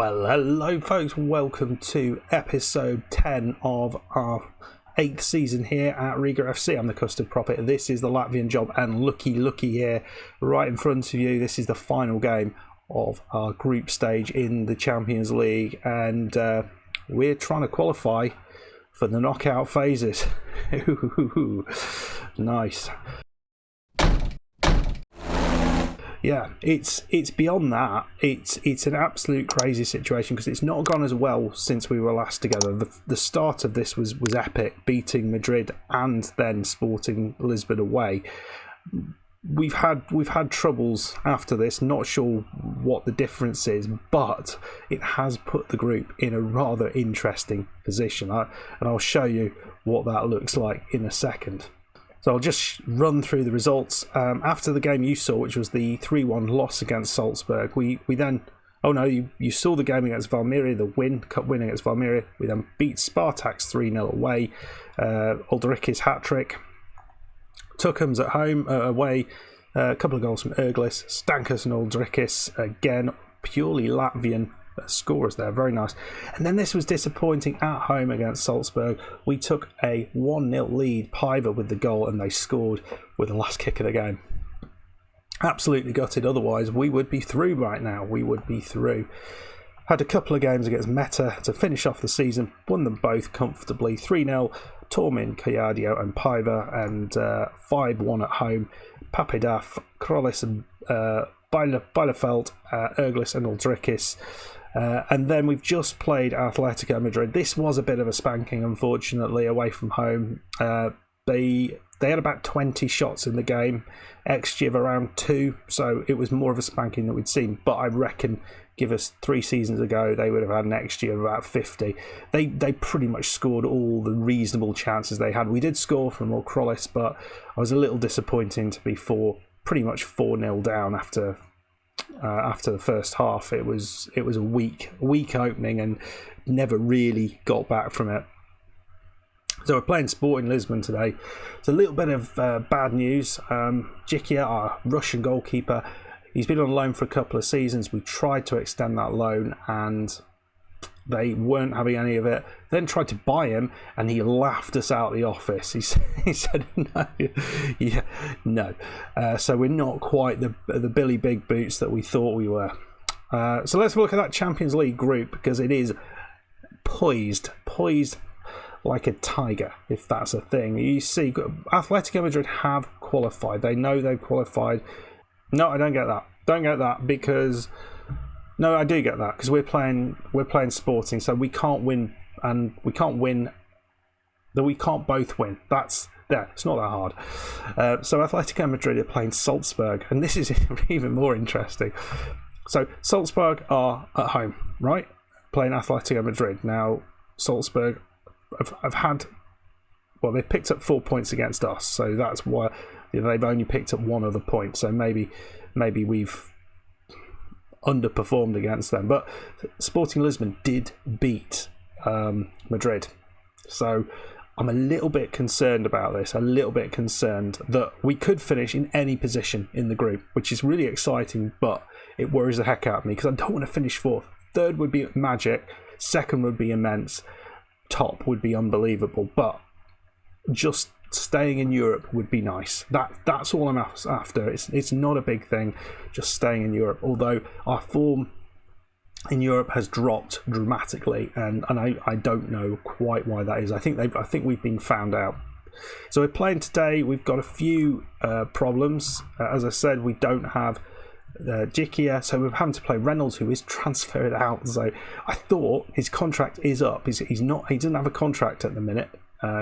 Well, hello folks, welcome to episode 10 of our 8th season here at Riga FC. I'm the custard prophet. This is the Latvian job, and looky here, right in front of you, this is the final game of our group stage in the Champions League, and we're trying to qualify for the knockout phases. Nice. Yeah, it's beyond that. It's an absolute crazy situation because it's not gone as well since we were last together. The start of this was epic, beating Madrid and then Sporting Lisbon away. We've had troubles after this. Not sure what the difference is, but it has put the group in a rather interesting position, and I'll show you what that looks like in a second. So I'll just run through the results. After the game you saw, which was the 3-1 loss against Salzburg, we then... Oh no, you saw the game against Valmiera, the cup win against Valmiera. We then beat Spartak's 3-0 away. Ulrich's hat-trick. Tukums at home, away. A couple of goals from Erglis. Stankus and Ulrichis, again, purely Latvian scorers there, very nice. And then this was disappointing at home against Salzburg. We took a 1-0 lead, Paiva with the goal, and they scored with the last kick of the game. Absolutely gutted, otherwise we would be through right now. We would be through. Had a couple of games against Meta to finish off the season, won them both comfortably. 3-0, Tormin, Kayadio and Paiva, and 5-1 at home. Papedaf, Krollis and Bielefeld, Erglis and Ulrichis. And then we've just played Atletico Madrid. This was a bit of a spanking, unfortunately, away from home. They had about 20 shots in the game, XG of around 2, so it was more of a spanking than we'd seen. But I reckon, give us 3 seasons ago, they would have had an XG of about 50. They pretty much scored all the reasonable chances they had. We did score from Krollis, but I was a little disappointing to be pretty much 4-0 down after the first half. It was a weak opening and never really got back from it. So we're playing Sporting Lisbon today. It's a little bit of bad news. Jikia, our Russian goalkeeper, he's been on loan for a couple of seasons. We tried to extend that loan and they weren't having any of it. Then tried to buy him and he laughed us out of the office. He said no. Yeah, no. So we're not quite the Billy Big Boots that we thought we were. So let's look at that Champions League group, because it is poised like a tiger, if that's a thing. You see, Atletico Madrid have qualified. They know they've qualified. No, I don't get that. Don't get that because... No, I do get that because we're playing Sporting, so we can't win, and we can't win. That we can't both win. It's not that hard. So Atletico Madrid are playing Salzburg, and this is even more interesting. So Salzburg are at home, right? Playing Atletico Madrid. Now Salzburg have had, well, they've picked up 4 points against us, so that's why they've only picked up 1 other point. So maybe we've underperformed against them, but Sporting Lisbon did beat Madrid, so I'm a little bit concerned about this, a little bit concerned that we could finish in any position in the group, which is really exciting, but it worries the heck out of me because I don't want to finish 4th. 3rd would be magic, 2nd would be immense, top would be unbelievable, but just staying in Europe would be nice. That's all I'm after. It's not a big thing, just staying in Europe. Although our form in Europe has dropped dramatically, and I don't know quite why that is. I think we've been found out. So we're playing today. We've got a few problems. As I said, we don't have Jikia, so we're having to play Reynolds, who is transferred out. So I thought his contract is up. He doesn't have a contract at the minute.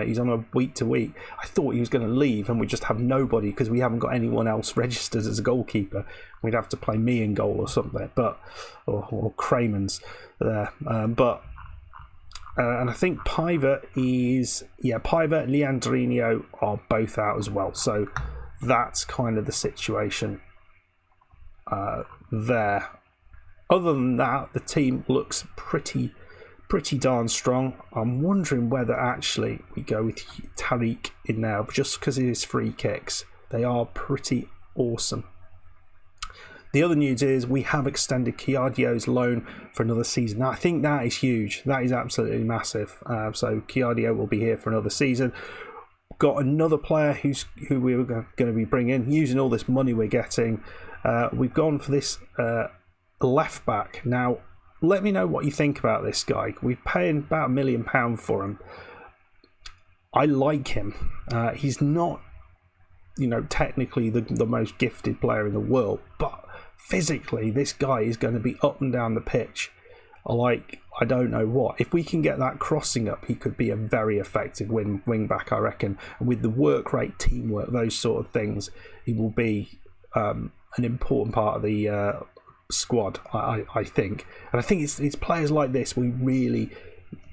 He's on a week to week. I thought he was going to leave and we just have nobody because we haven't got anyone else registered as a goalkeeper. We'd have to play me in goal or something, or Crayman's there. And I think Paiva and Leandrinho are both out as well. So that's kind of the situation there. Other than that, the team looks pretty darn strong. I'm wondering whether actually we go with Tariq in now just because of his free kicks. They are pretty awesome. The other news is we have extended Chiardio's loan for another season. Now, I think that is huge. That is absolutely massive. So Chiardio will be here for another season. Got another player who we were going to be bringing, using all this money we're getting. We've gone for this left back. Now, let me know what you think about this guy. We're paying about £1 million for him. I like him. He's not, technically the most gifted player in the world, but physically, this guy is going to be up and down the pitch like I don't know what. If we can get that crossing up, he could be a very effective wing back, I reckon. And with the work rate, teamwork, those sort of things, he will be an important part of the squad, I think. And I think it's players like this we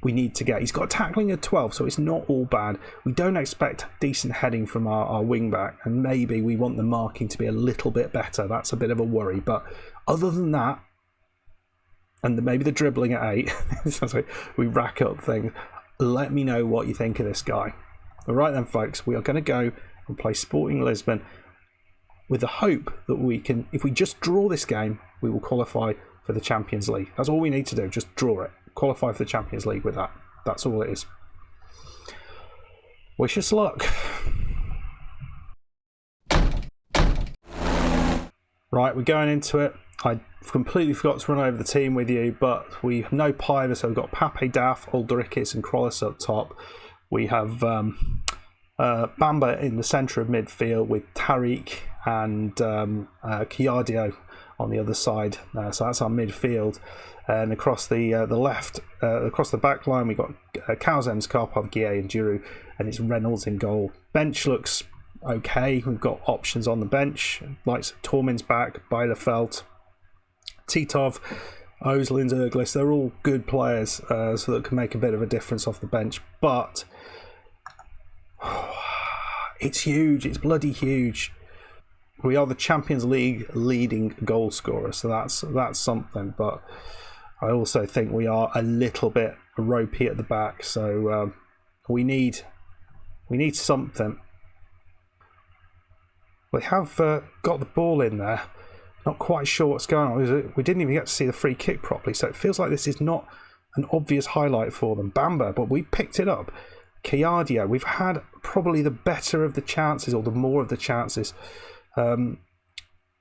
need to get. He's got tackling at 12, so it's not all bad. We don't expect decent heading from our wing back, and maybe we want the marking to be a little bit better. That's a bit of a worry, but other than that, and maybe the dribbling at 8, sounds like we rack up things. Let me know what you think of this guy. All right then, folks, we are going to go and play Sporting Lisbon with the hope that we can, if we just draw this game, we will qualify for the Champions League. That's all we need to do, just draw it. Qualify for the Champions League with that. That's all it is. Wish us luck. Right, we're going into it. I completely forgot to run over the team with you, but we have no pivots, so we've got Pape, Daf, Uldrikis and Krollis up top. We have Bamba in the centre of midfield with Tariq and Chiardio on the other side. So that's our midfield. And across the left, across the back line, we've got Cowzems, Karpov, Guille and Giroud, and it's Reynolds in goal. Bench looks okay. We've got options on the bench, like Tormin's back, Bielefeld, Titov, Oslins, Erglis. They're all good players, so that can make a bit of a difference off the bench. But it's huge. It's bloody huge. We are the Champions League leading goal scorer, so that's something. But I also think we are a little bit ropey at the back, so we need something. We have got the ball in there. Not quite sure what's going on. We didn't even get to see the free kick properly, so it feels like this is not an obvious highlight for them. Bamba, but we picked it up. Chiardio, we've had probably the better of the chances, or the more of the chances.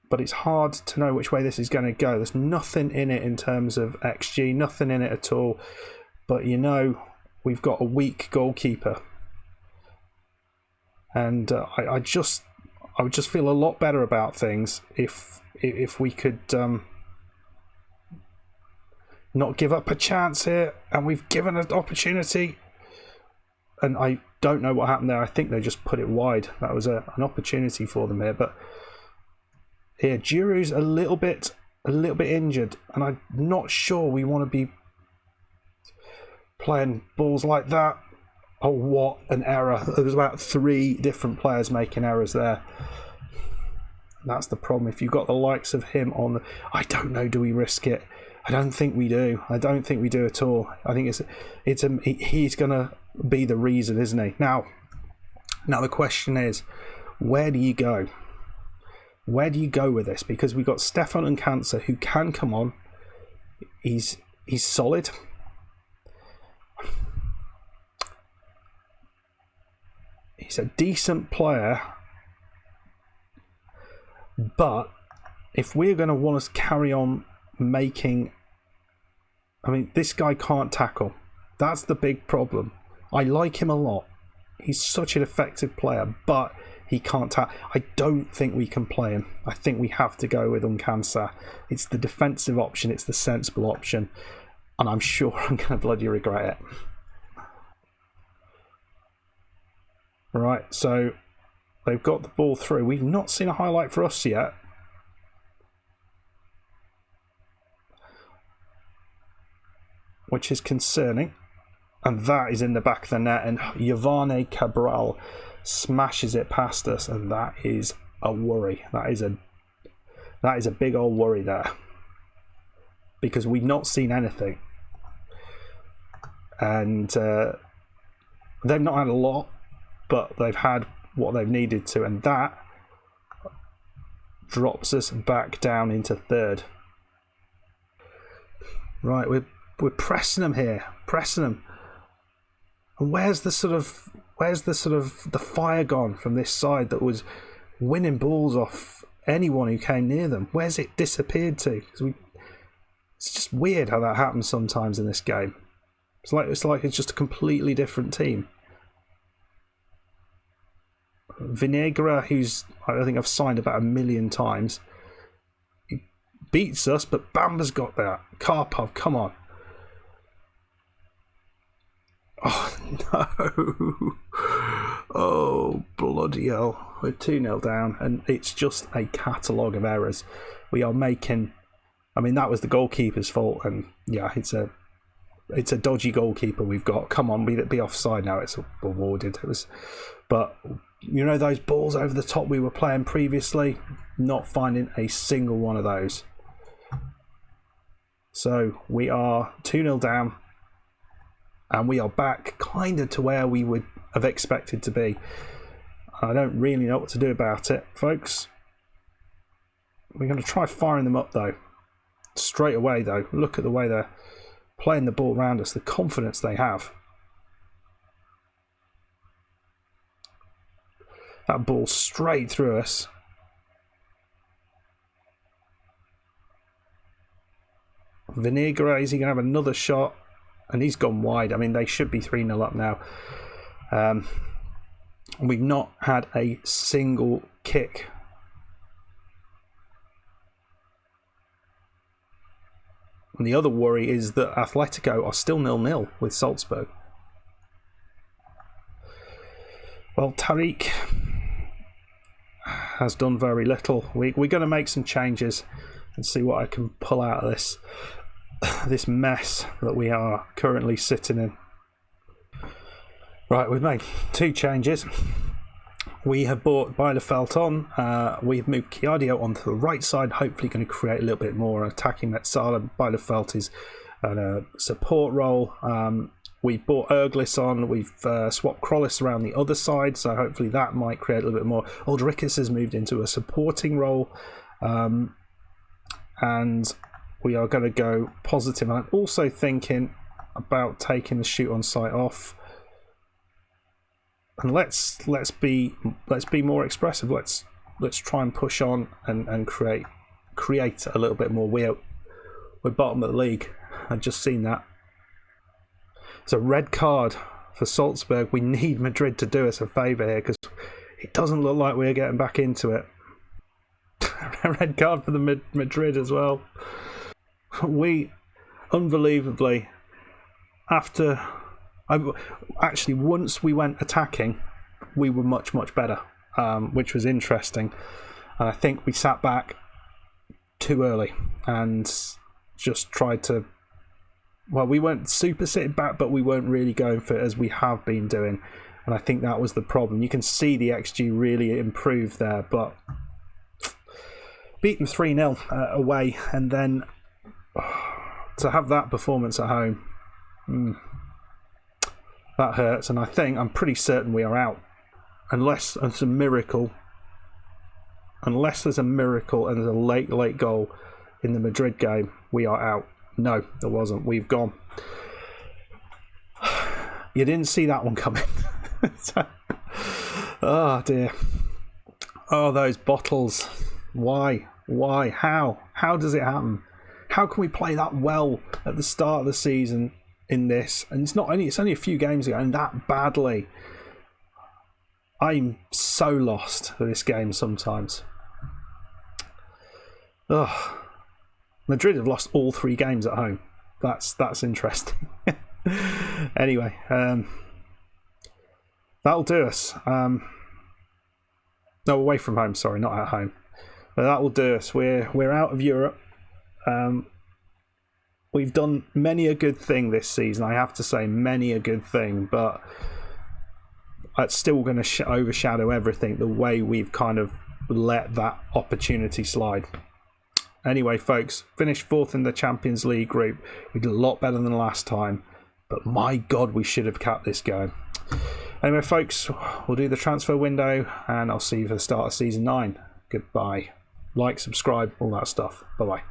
But it's hard to know which way this is going to go. There's nothing in it in terms of XG, nothing in it at all. But we've got a weak goalkeeper, and I would just feel a lot better about things if we could not give up a chance here. And we've given an opportunity, and I don't know what happened there. I think they just put it wide. That was an opportunity for them here, but. Here, Giroud's a little bit injured, and I'm not sure we want to be playing balls like that. Oh, what an error. There was about 3 different players making errors there. That's the problem. If you've got the likes of him on the... I don't know, do we risk it? I don't think we do. I don't think we do at all. I think he's going to be the reason, isn't he? Now the question is, where do you go? Where do you go with this? Because we've got Stefan and Cancer who can come on. He's solid. He's a decent player. But if we're going to want to carry on making... I mean, this guy can't tackle. That's the big problem. I like him a lot. He's such an effective player, but... he can't tackle. I don't think we can play him. I think we have to go with Uncansa. It's the defensive option. It's the sensible option. And I'm sure I'm going to bloody regret it. Right, so they've got the ball through. We've not seen a highlight for us yet. Which is concerning. And that is in the back of the net. And Yovane Cabral smashes it past us, and that is a worry. That is a big old worry there, because we've not seen anything, and they've not had a lot, but they've had what they've needed to, and that drops us back down into third. Right, we're pressing them here, pressing them. And where's the fire gone from this side that was winning balls off anyone who came near them? Where's it disappeared to? It's just weird how that happens sometimes in this game. It's like it's just a completely different team. Vinegra, who's I think I've signed about 1 million times, he beats us, but Bamba's got that. Karpov, come on. Oh no. Oh bloody hell. We're 2-0 down, and it's just a catalogue of errors. We are making, I mean, that was the goalkeeper's fault, and yeah, it's a dodgy goalkeeper we've got. Come on, be offside now. It's awarded. But you know, those balls over the top we were playing previously, not finding a single one of those. So we are 2-0 down, and we are back kind of to where we would have expected to be. I don't really know what to do about it, folks. We're going to try firing them up though. Straight away though. Look at the way they're playing the ball around us, the confidence they have. That ball straight through us. Vinegra, is he going to have another shot? And he's gone wide. I mean, they should be 3-0 up now. We've not had a single kick. And the other worry is that Atletico are still 0-0 with Salzburg. Well, Tariq has done very little. We're going to make some changes and see what I can pull out of this mess that we are currently sitting in. Right, we've made 2 changes. We have brought Bielefeld on. We've moved Chiadio onto the right side, hopefully going to create a little bit more attacking Metsala. Bielefeld is in a support role. We brought Erglis on. We've swapped Krollis around the other side, so hopefully that might create a little bit more. Aldricus has moved into a supporting role. And we are going to go positive. I'm also thinking about taking the shoot on sight off. And let's be more expressive. Let's try and push on and create a little bit more. We're bottom of the league. I've just seen that. It's a red card for Salzburg. We need Madrid to do us a favour here, because it doesn't look like we're getting back into it. A red card for the Madrid as well. We, unbelievably, once we went attacking, we were much better, which was interesting. And I think we sat back too early and just tried to. Well, we weren't super sitting back, but we weren't really going for it as we have been doing. And I think that was the problem. You can see the XG really improved there, but beat them 3-0 away, and then to have that performance at home, that hurts. And I'm pretty certain we are out, unless there's a miracle. Unless there's a miracle and there's a late goal in the Madrid game, we are out. No, there wasn't. We've gone. You didn't see that one coming. Oh dear. Oh, those bottles. Why? How does it happen? How can we play that well at the start of the season in this? And it's only a few games ago, and that badly. I'm so lost for this game sometimes. Ugh. Madrid have lost all 3 games at home. That's interesting. Anyway, that'll do us. No, away from home. Sorry, not at home. But that will do us. We're out of Europe. We've done many a good thing this season. I have to say, many a good thing. But it's still going to overshadow everything. The way we've kind of let that opportunity slide. Anyway, folks, finished 4th in the Champions League group. We did a lot better than last time, but my God, we should have kept this going. Anyway, folks, we'll do the transfer window, and I'll see you for the start of Season 9. Goodbye. like, subscribe, all that stuff. Bye bye.